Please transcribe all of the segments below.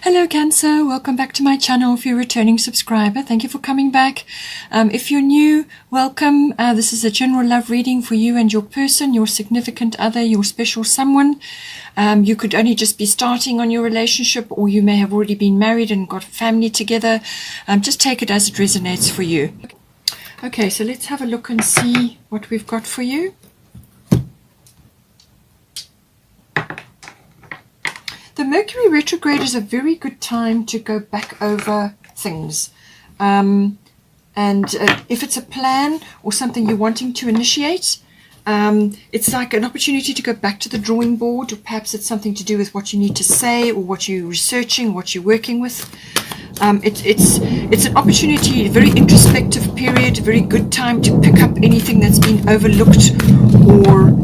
Hello Cancer, welcome back to my channel. If you're a returning subscriber, thank you for coming back. If you're new, welcome. This is a general love reading for you and your person, your significant other, your special someone. You could only just be starting on your relationship, or you may have already been married and got a family together. Just take it as it resonates for you. Okay, so let's have a look and see what we've got for you. The Mercury retrograde is a very good time to go back over things. If it's a plan or something you're wanting to initiate, it's like an opportunity to go back to the drawing board, or perhaps it's something to do with what you need to say or what you're researching, what you're working with. It's an opportunity, a very introspective period, a very good time to pick up anything that's been overlooked or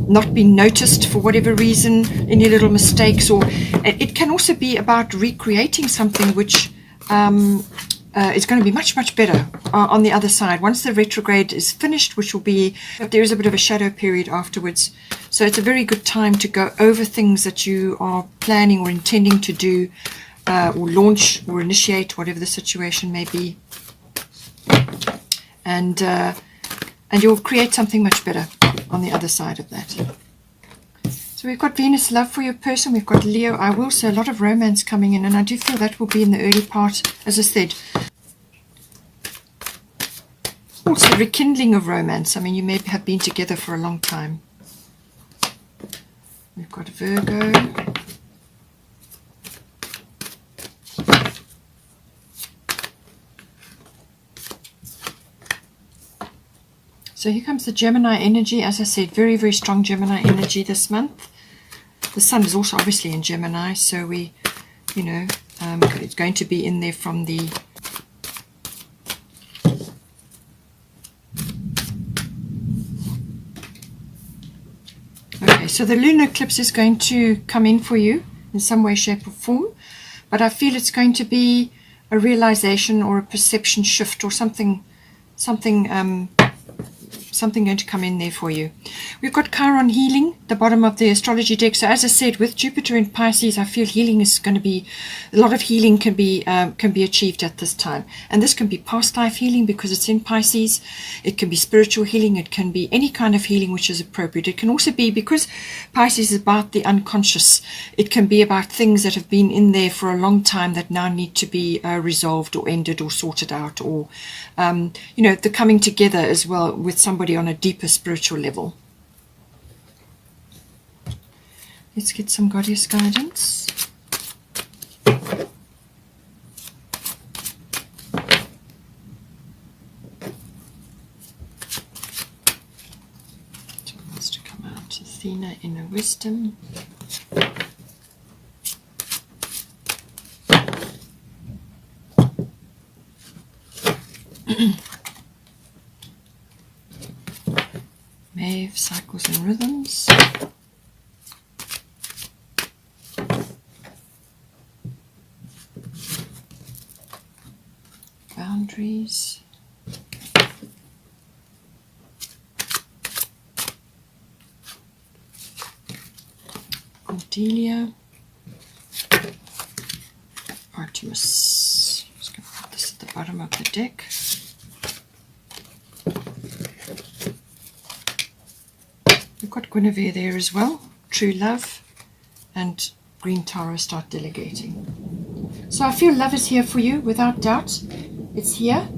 not been noticed for whatever reason, any little mistakes, or it can also be about recreating something which is going to be much better on the other side once the retrograde is finished, which will be, there is a bit of a shadow period afterwards. So it's a very good time to go over things that you are planning or intending to do, or launch or initiate, whatever the situation may be, and you'll create something much better on the other side of that. So we've got Venus, love for your person. We've got Leo, I will, so a lot of romance coming in, and I do feel that will be in the early part, as I said. Also rekindling of romance. I mean, you may have been together for a long time. We've got Virgo. So here comes the Gemini energy. As I said, very strong Gemini energy this month. The sun is also obviously in Gemini, so we, it's going to be in there from the okay. So the lunar eclipse is going to come in for you in some way, shape, or form, but I feel it's going to be a realization or a perception shift or something going to come in there for you. We've got Chiron healing, the bottom of the astrology deck. So as I said, with Jupiter in Pisces, I feel healing is going to be, a lot of healing can be achieved at this time. And this can be past life healing because it's in Pisces. It can be spiritual healing. It can be any kind of healing which is appropriate. It can also be, because Pisces is about the unconscious, it can be about things that have been in there for a long time that now need to be resolved or ended or sorted out, or the coming together as well with somebody on a deeper spiritual level. Let's get some goddess guidance. What wants to come out? Athena, inner wisdom. Maeve, cycles and rhythms. Boundaries. Cordelia. Artemis. I'm just going to put this at the bottom of the deck. We've got Guinevere there as well, true love, and green Tara, start delegating. So I feel love is here for you, without doubt. It's here.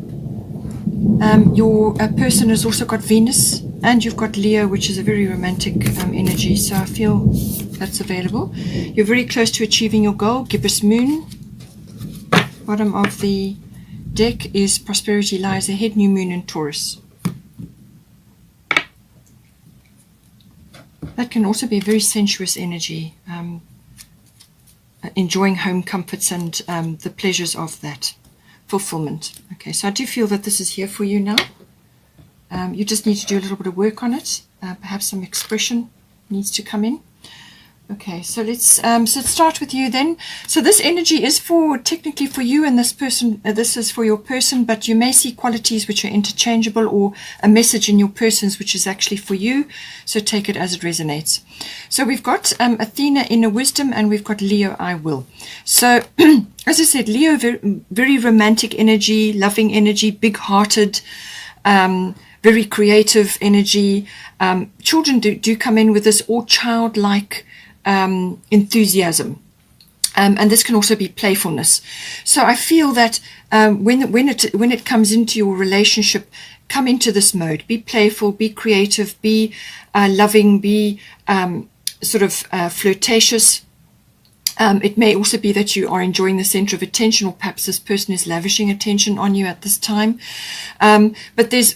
Your person has also got Venus, and you've got Leo, which is a very romantic energy, so I feel that's available. You're very close to achieving your goal. Gibbous moon. Bottom of the deck is prosperity lies ahead, new moon in Taurus. That can also be a very sensuous energy, enjoying home comforts and the pleasures of that fulfillment. Okay, so I do feel that this is here for you now. You just need to do a little bit of work on it. Perhaps some expression needs to come in. Okay, so let's start with you then. So this energy is technically for you and this person. This is for your person, but you may see qualities which are interchangeable, or a message in your person's which is actually for you. So take it as it resonates. So we've got Athena, inner wisdom, and we've got Leo, I will. So as I said, Leo, very romantic energy, loving energy, big-hearted, very creative energy. Children do come in with this all childlike enthusiasm, and this can also be playfulness. So I feel that when it comes into your relationship, come into this mode. Be playful, be creative, be loving, be flirtatious. It may also be that you are enjoying the center of attention, or perhaps this person is lavishing attention on you at this time. But there's,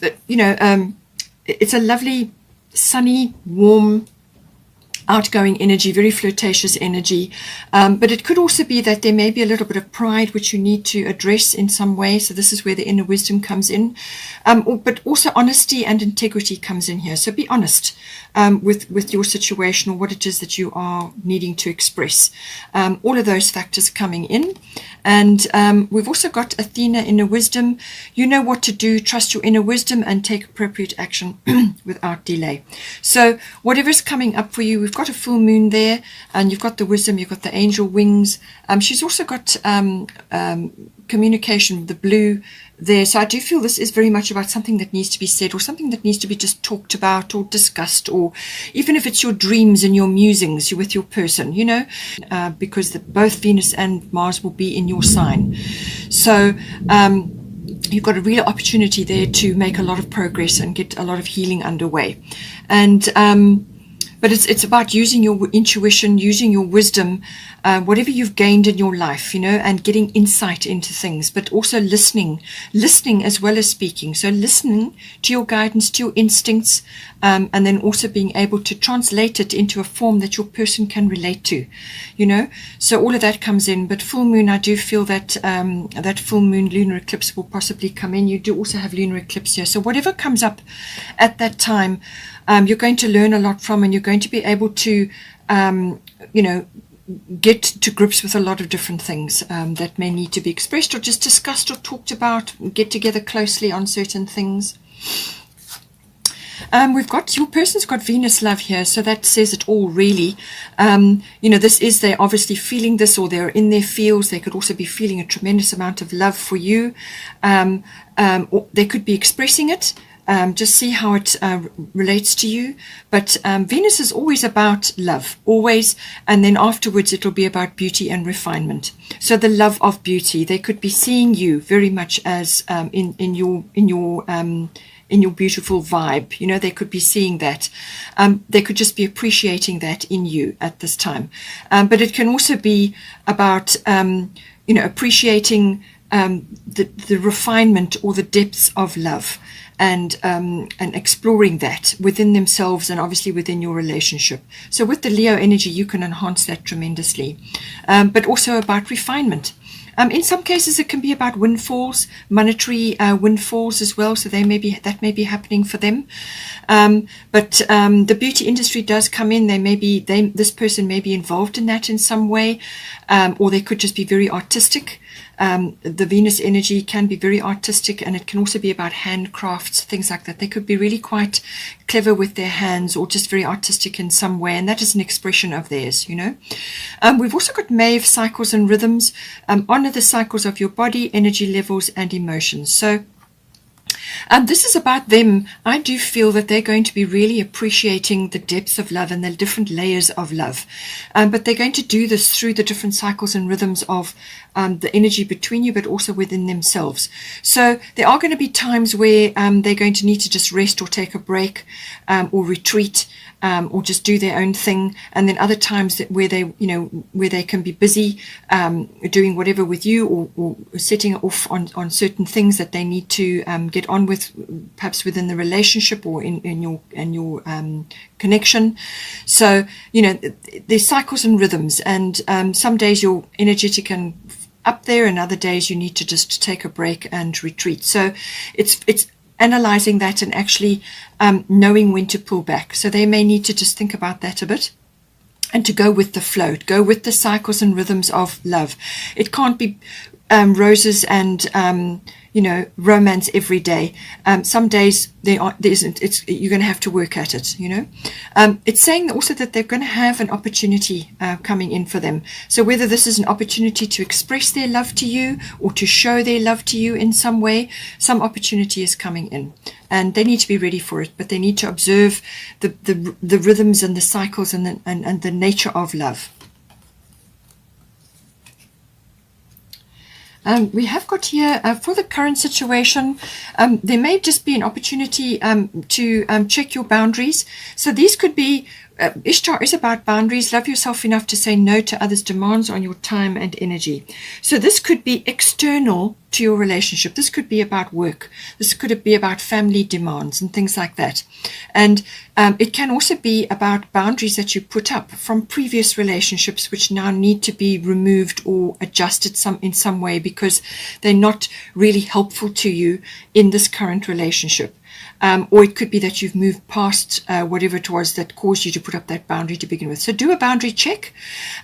it's a lovely, sunny, warm, outgoing energy, very flirtatious energy, but it could also be that there may be a little bit of pride which you need to address in some way. So this is where the inner wisdom comes in, but also honesty and integrity comes in here. So be honest with your situation, or what it is that you are needing to express. All of those factors coming in. And we've also got Athena, inner wisdom. You know what to do. Trust your inner wisdom and take appropriate action without delay. So whatever's coming up for you, we've got a full moon there, and you've got the wisdom, you've got the angel wings. She's also got communication, the blue there. So I do feel this is very much about something that needs to be said, or something that needs to be just talked about or discussed, or even if it's your dreams and your musings with your person, because both Venus and Mars will be in your sign. So you've got a real opportunity there to make a lot of progress and get a lot of healing underway. And but it's about using your intuition, using your wisdom, whatever you've gained in your life, and getting insight into things, but also listening as well as speaking. So listening to your guidance, to your instincts, and then also being able to translate it into a form that your person can relate to, So all of that comes in. But full moon, I do feel that that full moon lunar eclipse will possibly come in. You do also have lunar eclipse here. So whatever comes up at that time, you're going to learn a lot from, and you're going to be able to, get to grips with a lot of different things that may need to be expressed or just discussed or talked about, get together closely on certain things. We've got, your person's got Venus love here, so that says it all, really. They're obviously feeling this, or they're in their fields. They could also be feeling a tremendous amount of love for you. Or they could be expressing it. Just see how it relates to you. But Venus is always about love, always, and then afterwards it'll be about beauty and refinement. So the love of beauty, they could be seeing you very much as in your beautiful vibe. They could be seeing that. They could just be appreciating that in you at this time. But it can also be about appreciating the refinement or the depths of love. And exploring that within themselves and obviously within your relationship. So with the Leo energy, you can enhance that tremendously, but also about refinement. In some cases, it can be about windfalls, monetary windfalls as well. So that may be happening for them. But the beauty industry does come in. This person may be involved in that in some way, or they could just be very artistic. The Venus energy can be very artistic, and it can also be about handcrafts, things like that. They could be really quite clever with their hands, or just very artistic in some way, and that is an expression of theirs, We've also got Maeve, cycles and rhythms. Honor the cycles of your body, energy levels, and emotions. So this is about them. I do feel that they're going to be really appreciating the depths of love and the different layers of love. But they're going to do this through the different cycles and rhythms of the energy between you, but also within themselves. So there are going to be times where they're going to need to just rest or take a break or retreat. Or just do their own thing, and then other times where they can be busy doing whatever with you, or setting off on certain things that they need to get on with, perhaps within the relationship or in your connection. So there's cycles and rhythms, and some days you're energetic and up there, and other days you need to just take a break and retreat. So it's analyzing that and actually knowing when to pull back. So they may need to just think about that a bit. and to go with the flow, go with the cycles and rhythms of love. It can't be roses and romance every day. Some days there isn't. You're going to have to work at it. It's saying also that they're going to have an opportunity coming in for them. So whether this is an opportunity to express their love to you or to show their love to you in some way, some opportunity is coming in, and they need to be ready for it. But they need to observe the rhythms and the cycles and the nature of love. We have got here, for the current situation, there may just be an opportunity to check your boundaries. So these could be, Ishtar is about boundaries. Love yourself enough to say no to others' demands on your time and energy. So this could be external to your relationship. This could be about work. This could be about family demands and things like that. And it can also be about boundaries that you put up from previous relationships, which now need to be removed or adjusted in some way because they're not really helpful to you in this current relationship. Or it could be that you've moved past whatever it was that caused you to put up that boundary to begin with. So do a boundary check.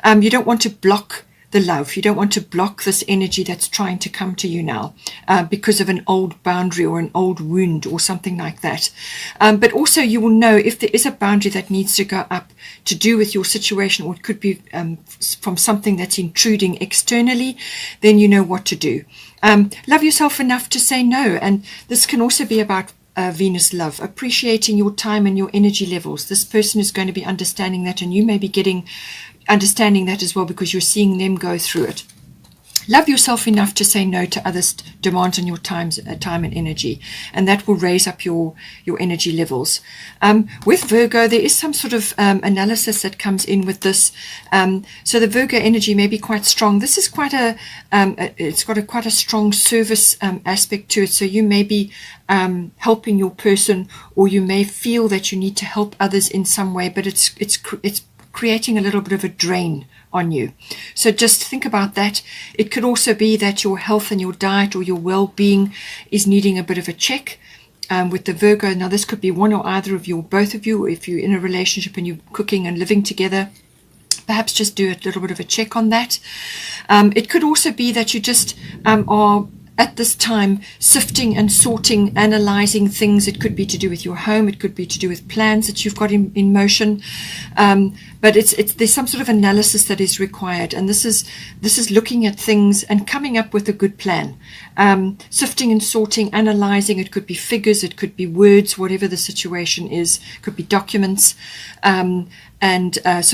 You don't want to block the love. You don't want to block this energy that's trying to come to you now because of an old boundary or an old wound or something like that. But also you will know if there is a boundary that needs to go up to do with your situation, or it could be from something that's intruding externally, then you know what to do. Love yourself enough to say no. And this can also be about Venus love, appreciating your time and your energy levels. This person is going to be understanding that, and you may be understanding that as well because you're seeing them go through it. Love yourself enough to say no to others' demands on your time and energy, and that will raise up your energy levels. With Virgo, there is some sort of analysis that comes in with this. So the Virgo energy may be quite strong. This is quite it's got quite a strong service aspect to it. So you may be helping your person, or you may feel that you need to help others in some way, but it's creating a little bit of a drain on you. So just think about that. It could also be that your health and your diet or your well-being is needing a bit of a check with the Virgo. Now this could be one or either of you, or both of you. If you're in a relationship and you're cooking and living together, perhaps just do a little bit of a check on that. It could also be that you just are at this time sifting and sorting, analyzing things. It could be to do with your home. It could be to do with plans that you've got in motion. But there's some sort of analysis that is required, and this is looking at things and coming up with a good plan. Sifting and sorting, analyzing. It could be figures, it could be words, whatever the situation is. It could be documents, so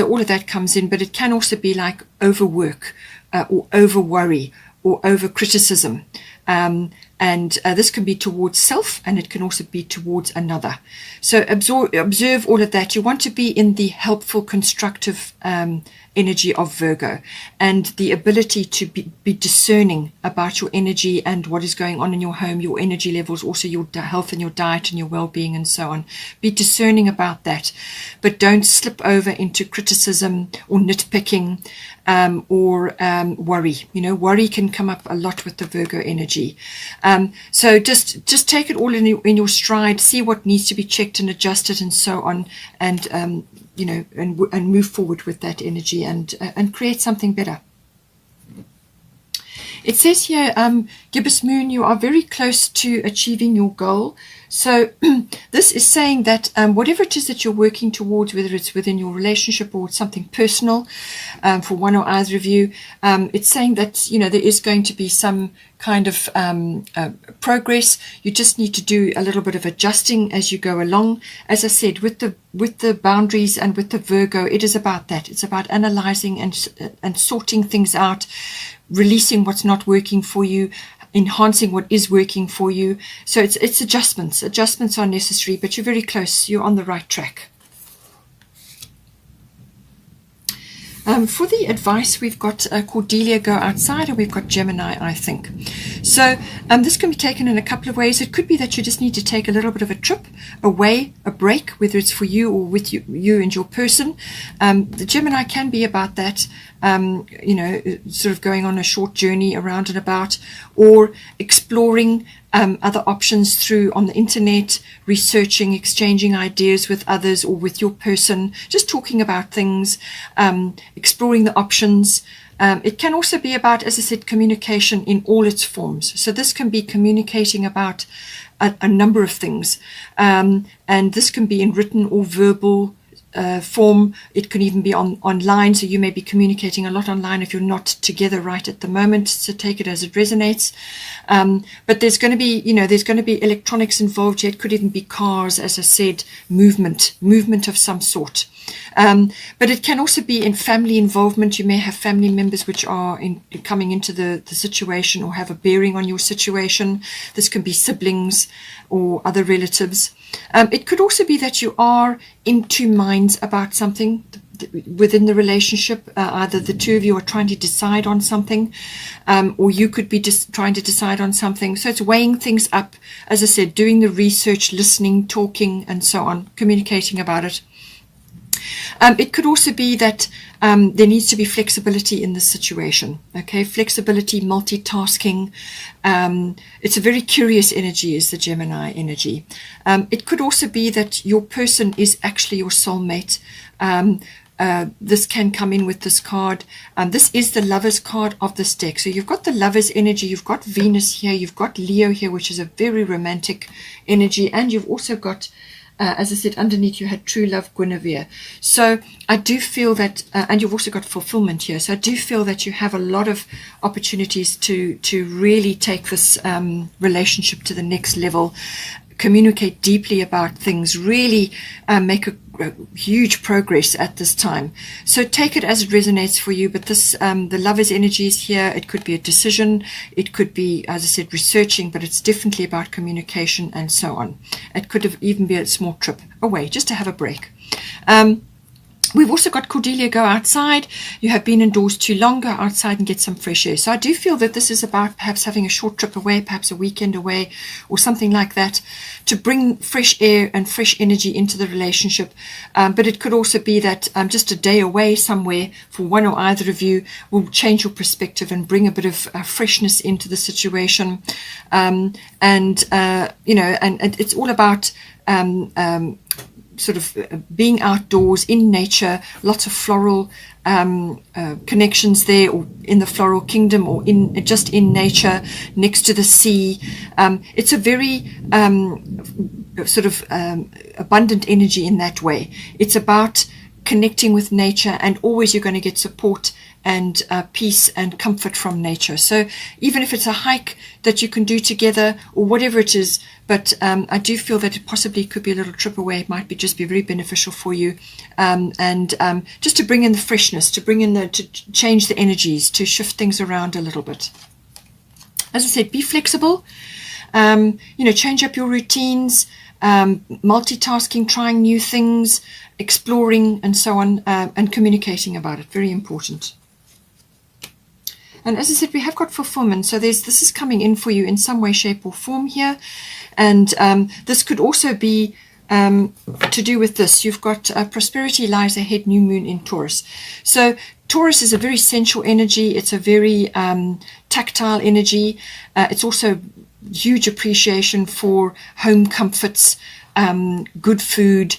all of that comes in. But it can also be like overwork or over worry or over criticism. This can be towards self, and it can also be towards another. So observe all of that. You want to be in the helpful, constructive energy of Virgo, and the ability to be discerning about your energy and what is going on in your home, your energy levels, also your health and your diet and your well-being and so on. Be discerning about that, but don't slip over into criticism or nitpicking or worry. Worry can come up a lot with the Virgo energy. So just take it all in your stride, see what needs to be checked and adjusted and so on, and and move forward with that energy and create something better. It says here, Gibbous Moon, you are very close to achieving your goal. So this is saying that whatever it is that you're working towards, whether it's within your relationship or something personal for one or either of you, it's saying that, there is going to be some kind of progress. You just need to do a little bit of adjusting as you go along. As I said, with the boundaries and with the Virgo, it is about that. It's about analyzing and sorting things out, releasing what's not working for you, enhancing what is working for you. So it's adjustments. Adjustments are necessary, but you're very close. You're on the right track. For the advice, we've got Cordelia, go outside, and we've got Gemini, I think. So this can be taken in a couple of ways. It could be that you just need to take a little bit of a trip away, a break, whether it's for you or with you and your person. The Gemini can be about that. sort of going on a short journey around and about, or exploring other options through on the internet, researching, exchanging ideas with others or with your person, just talking about things, exploring the options. It can also be about, as I said, communication in all its forms. So this can be communicating about a number of things. And this can be in written or verbal form. It can even be online. So you may be communicating a lot online if you're not together right at the moment. So take it as it resonates. But there's going to be, there's going to be electronics involved here. It could even be cars, as I said, movement of some sort. But it can also be in family involvement. You may have family members which are coming into the situation or have a bearing on your situation. This can be siblings or other relatives. It could also be that you are in two minds about something within the relationship. Either the two of you are trying to decide on something, or you could be just trying to decide on something. So it's weighing things up, as I said, doing the research, listening, talking, and so on, communicating about it. It could also be that there needs to be flexibility in this situation. Okay, flexibility, multitasking. It's a very curious energy, is the Gemini energy. It could also be that your person is actually your soulmate. This can come in with this card. This is the Lover's card of this deck. So you've got the Lover's energy, you've got Venus here, you've got Leo here, which is a very romantic energy, and you've also got as I said, underneath you had true love, Guinevere. So I do feel that, and you've also got fulfillment here. So I do feel that you have a lot of opportunities to really take this relationship to the next level, communicate deeply about things, really make a huge progress at this time. So take it as it resonates for you. But this, the Lover's energy is here. It could be a decision. It could be, as I said, researching, but it's definitely about communication and so on. It could have even been a small trip away just to have a break. We've also got Cordelia, go outside. You have been indoors too long, go outside and get some fresh air. So I do feel that this is about perhaps having a short trip away, perhaps a weekend away or something like that, to bring fresh air and fresh energy into the relationship. But it could also be that just a day away somewhere for one or either of you will change your perspective and bring a bit of freshness into the situation. And it's all about sort of being outdoors in nature, lots of floral connections there, or in the floral kingdom, or just in nature next to the sea. It's a very sort of abundant energy in that way. It's about connecting with nature, and always you're going to get support and peace and comfort from nature. So even if it's a hike that you can do together or whatever it is, but I do feel that it possibly could be a little trip away. It might be just be very beneficial for you, and just to bring in the freshness, to bring in to change the energies, to shift things around a little bit. As I said, be flexible. Change up your routines, multitasking, trying new things, exploring, and so on, and communicating about it. Very important. And as I said, we have got fulfillment. So this is coming in for you in some way, shape, or form here. And this could also be to do with this. You've got prosperity lies ahead, new moon in Taurus. So Taurus is a very sensual energy. It's a very tactile energy. It's also huge appreciation for home comforts, good food,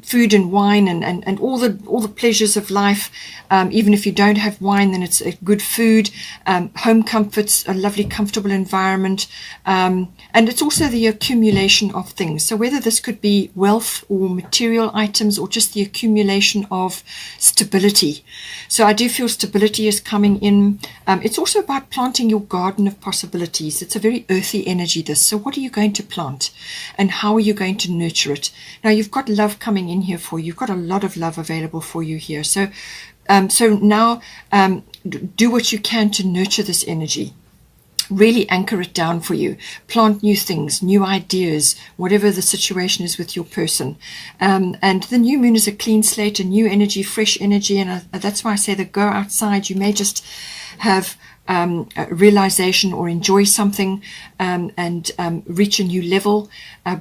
food and wine, and all the pleasures of life. Even if you don't have wine, then it's a good food, home comforts, a lovely, comfortable environment, and it's also the accumulation of things. So whether this could be wealth or material items, or just the accumulation of stability. So I do feel stability is coming in. It's also about planting your garden of possibilities. It's a very earthy energy, this. So what are you going to plant, and how are you going to nurture it? Now you've got love coming in here for you. You've got a lot of love available for you here. So now do what you can to nurture this energy. Really anchor it down for you. Plant new things, new ideas, whatever the situation is with your person. And the new moon is a clean slate, a new energy, fresh energy. And that's why I say that go outside. You may just have realization or enjoy something, and reach a new level,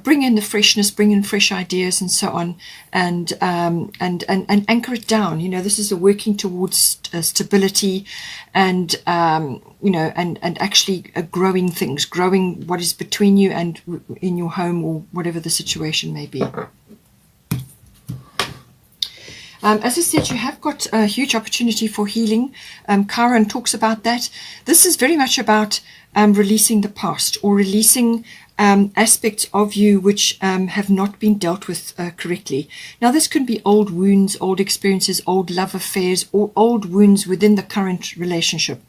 bring in the freshness, bring in fresh ideas and so on, and anchor it down. You know, this is a working towards stability, and and actually growing things, growing what is between you and in your home, or whatever the situation may be. As I said, you have got a huge opportunity for healing. Chiron talks about that. This is very much about releasing the past, or releasing aspects of you which have not been dealt with correctly. Now, this can be old wounds, old experiences, old love affairs, or old wounds within the current relationship.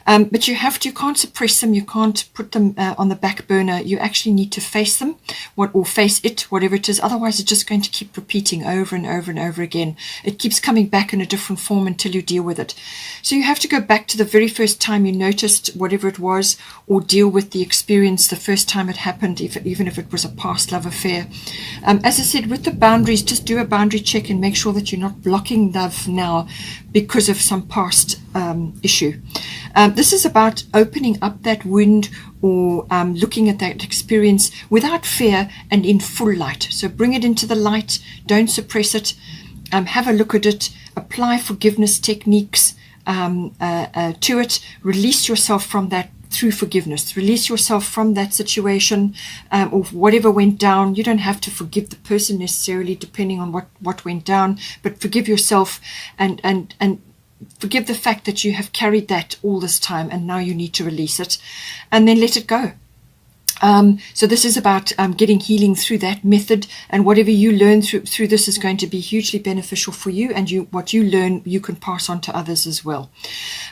But you can't suppress them, you can't put them on the back burner. You actually need to face them, or face it, whatever it is. Otherwise, it's just going to keep repeating over and over and over again. It keeps coming back in a different form until you deal with it. So you have to go back to the very first time you noticed whatever it was, or deal with the experience the first time it happened, even if it was a past love affair. As I said, with the boundaries, just do a boundary check and make sure that you're not blocking love now because of some past issue. This is about opening up that wound, or looking at that experience without fear and in full light. So bring it into the light, don't suppress it, have a look at it, apply forgiveness techniques to it, release yourself from that through forgiveness, release yourself from that situation, or whatever went down. You don't have to forgive the person necessarily, depending on what went down, but forgive yourself, and forgive the fact that you have carried that all this time, and now you need to release it, and then let it go. So this is about getting healing through that method, and whatever you learn through this is going to be hugely beneficial for you, and what you learn you can pass on to others as well.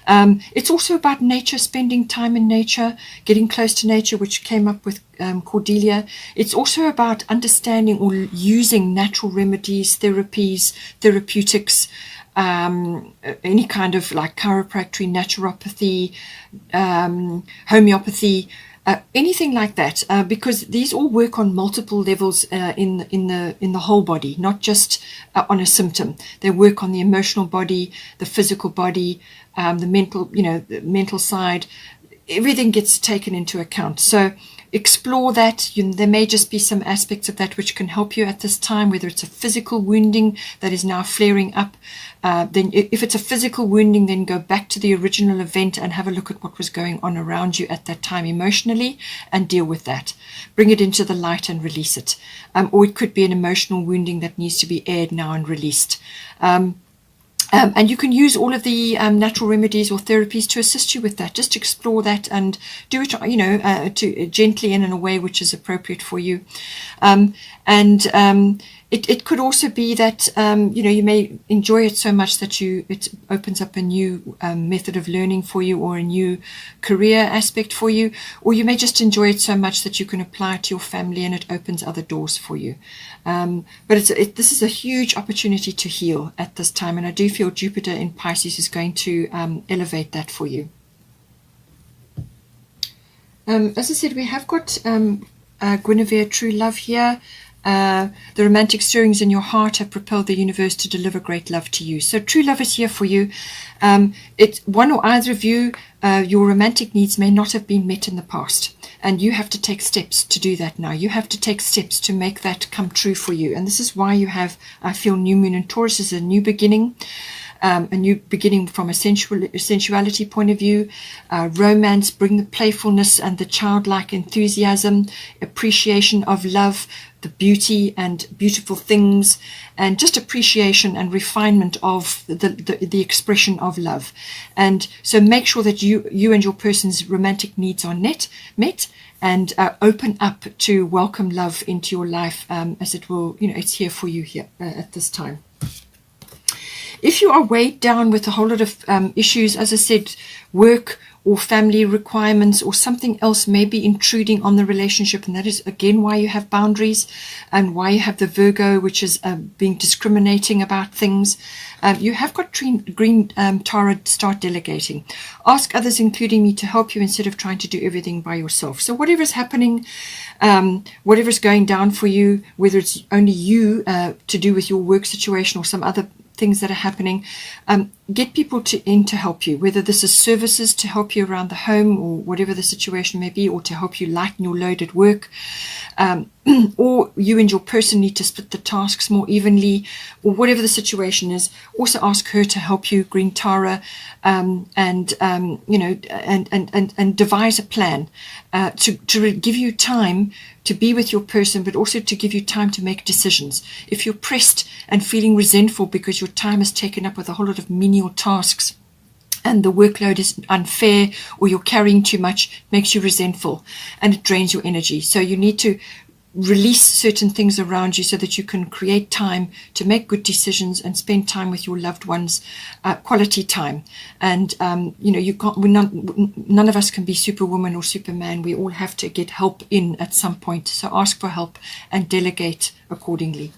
It's also about nature, spending time in nature, getting close to nature, which came up with Cordelia. It's also about understanding or using natural remedies, therapies, therapeutics, any kind of like chiropractic, naturopathy, homeopathy, anything like that, because these all work on multiple levels in the whole body, not just on a symptom. They work on the emotional body, the physical body, the mental side. Everything gets taken into account. So explore that. There may just be some aspects of that which can help you at this time, whether it's a physical wounding that is now flaring up. Then if it's a physical wounding, then go back to the original event and have a look at what was going on around you at that time emotionally, and deal with that. Bring it into the light and release it. Or it could be an emotional wounding that needs to be aired now and released. And you can use all of the natural remedies or therapies to assist you with that. Just explore that and do it, to gently and in a way which is appropriate for you. It could also be that you may enjoy it so much that it opens up a new method of learning for you, or a new career aspect for you, or you may just enjoy it so much that you can apply it to your family and it opens other doors for you. But this is a huge opportunity to heal at this time, and I do feel Jupiter in Pisces is going to elevate that for you. As I said, we have got Guinevere, true love here. The romantic stirrings in your heart have propelled the universe to deliver great love to you. So true love is here for you. It's one or either of you, your romantic needs may not have been met in the past, and you have to take steps to do that now. You have to take steps to make that come true for you. And this is why you have, I feel, new moon in Taurus is a new beginning. A new beginning from a sensuality point of view. Romance, bring the playfulness and the childlike enthusiasm, appreciation of love, the beauty and beautiful things, and just appreciation and refinement of the expression of love. And so make sure that you and your person's romantic needs are met, and open up to welcome love into your life, as it will, it's here for you here at this time. If you are weighed down with a whole lot of issues, as I said, work or family requirements or something else may be intruding on the relationship, and that is again why you have boundaries and why you have the Virgo, which is being discriminating about things. You have got green Tara, start delegating. Ask others, including me, to help you instead of trying to do everything by yourself. So whatever is happening, whatever is going down for you, whether it's only you to do with your work situation or some other things that are happening, get people in to help you, whether this is services to help you around the home or whatever the situation may be, or to help you lighten your load at work, or you and your person need to split the tasks more evenly, or whatever the situation is. Also ask her to help you, Green Tara, and devise a plan to give you time to be with your person, but also to give you time to make decisions. If you're pressed and feeling resentful because your time is taken up with a whole lot of menial tasks, and the workload is unfair, or you're carrying too much, it makes you resentful and it drains your energy. So you need to release certain things around you so that you can create time to make good decisions and spend time with your loved ones, quality time. And you can't. None of us can be Superwoman or Superman. We all have to get help in at some point. So ask for help and delegate accordingly.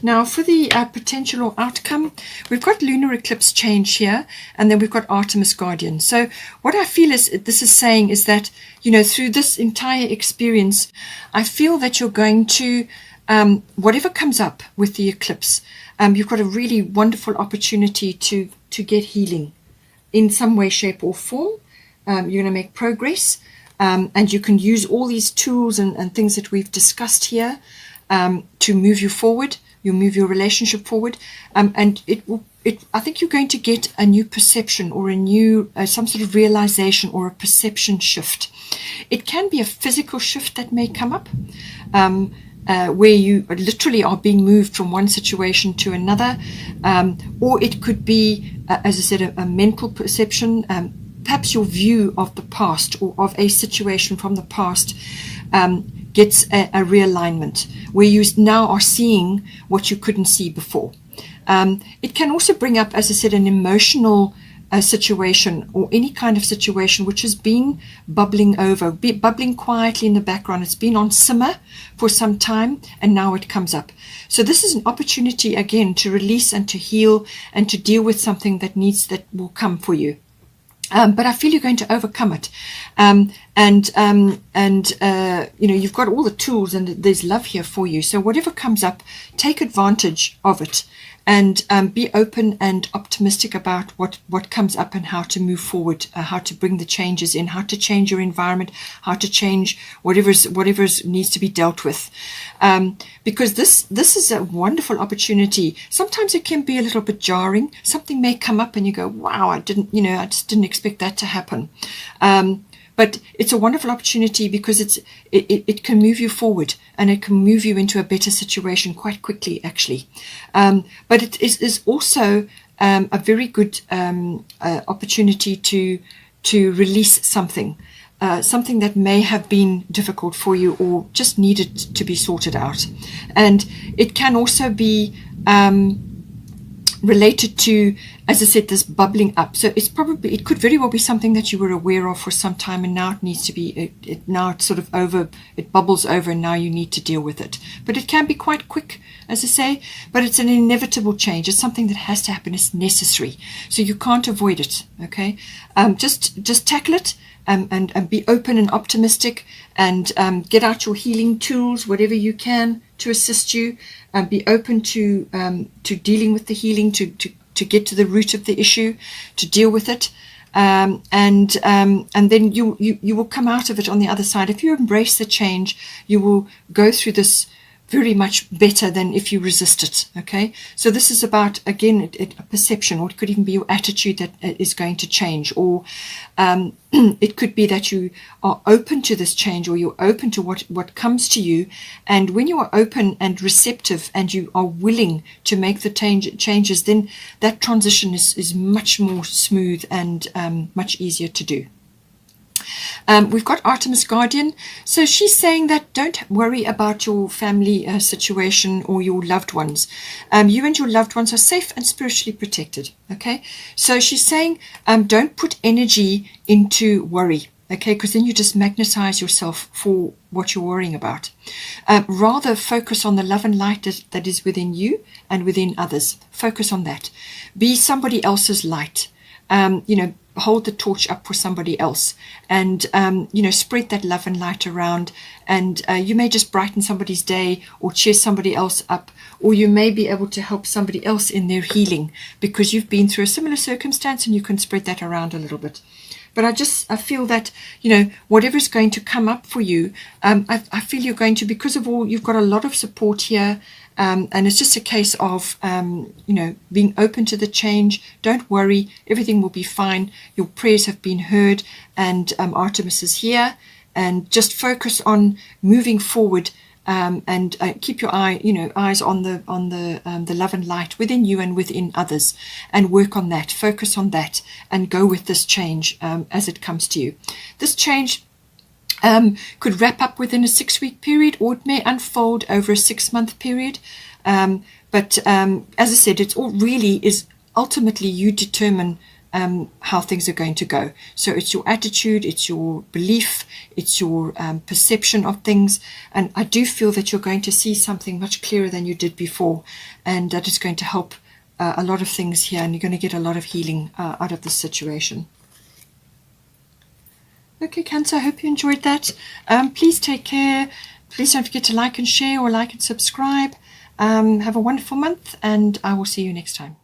Now, for the potential or outcome, we've got lunar eclipse change here, and then we've got Artemis Guardian. So what I feel is this is saying is that, through this entire experience, I feel that you're going to, whatever comes up with the eclipse, you've got a really wonderful opportunity to get healing in some way, shape, or form. You're going to make progress, and you can use all these tools and things that we've discussed here to move you forward. You'll move your relationship forward, and I think you're going to get a new perception, or a new some sort of realization, or a perception shift. It can be a physical shift that may come up, where you literally are being moved from one situation to another, or it could be, as I said, a mental perception. Perhaps your view of the past, or of a situation from the past, gets a realignment, where you now are seeing what you couldn't see before. It can also bring up, as I said, an emotional situation, or any kind of situation which has been bubbling over, bubbling quietly in the background. It's been on simmer for some time, and now it comes up. So this is an opportunity, again, to release and to heal and to deal with something that will come for you. But I feel you're going to overcome it, you've got all the tools, and there's love here for you. So whatever comes up, take advantage of it, and be open and optimistic about what comes up, and how to move forward, how to bring the changes in, how to change your environment, how to change whatever needs to be dealt with. Because this is a wonderful opportunity. Sometimes it can be a little bit jarring. Something may come up and you go, wow, I just didn't expect that to happen. But it's a wonderful opportunity, because it can move you forward, and it can move you into a better situation quite quickly, actually. But it is also a very good opportunity to release something that may have been difficult for you, or just needed to be sorted out. And it can also be related to, as I said, this bubbling up. So it could very well be something that you were aware of for some time, and now it needs to be, now it's sort of over, it bubbles over, and now you need to deal with it. But it can be quite quick, as I say, but it's an inevitable change. It's something that has to happen. It's necessary. So you can't avoid it, okay? Just tackle it, and be open and optimistic, and get out your healing tools, whatever you can, to assist you. Be open to dealing with the healing, to get to the root of the issue, to deal with it, and then you will come out of it on the other side. If you embrace the change, you will go through this very much better than if you resist it. Okay, so this is about, again, a perception, or it could even be your attitude that is going to change, or it could be that you are open to this change, or you're open to what comes to you. And when you are open and receptive, and you are willing to make the changes, then that transition is much more smooth and much easier to do. We've got Artemis Guardian. So she's saying that don't worry about your family situation or your loved ones. You and your loved ones are safe and spiritually protected. Okay. So she's saying don't put energy into worry. Okay, because then you just magnetize yourself for what you're worrying about. Rather focus on the love and light that is within you and within others. Focus on that. Be somebody else's light. hold the torch up for somebody else, and spread that love and light around. And you may just brighten somebody's day or cheer somebody else up, or you may be able to help somebody else in their healing because you've been through a similar circumstance, and you can spread that around a little bit. But I feel that, whatever's going to come up for you, I feel you're going to, because of all, you've got a lot of support here. And it's just a case of, being open to the change. Don't worry, everything will be fine. Your prayers have been heard, and Artemis is here. And just focus on moving forward, and keep your eyes on the love and light within you and within others, and work on that. Focus on that, and go with this change as it comes to you. This change could wrap up within a 6-week period, or it may unfold over a 6-month period. But as I said, it's all really is ultimately you determine how things are going to go. So it's your attitude, it's your belief, it's your perception of things. And I do feel that you're going to see something much clearer than you did before, and that is going to help a lot of things here, and you're going to get a lot of healing out of this situation. Okay, Cancer, I hope you enjoyed that. Please take care. Please don't forget to like and share, or like and subscribe. Have a wonderful month, and I will see you next time.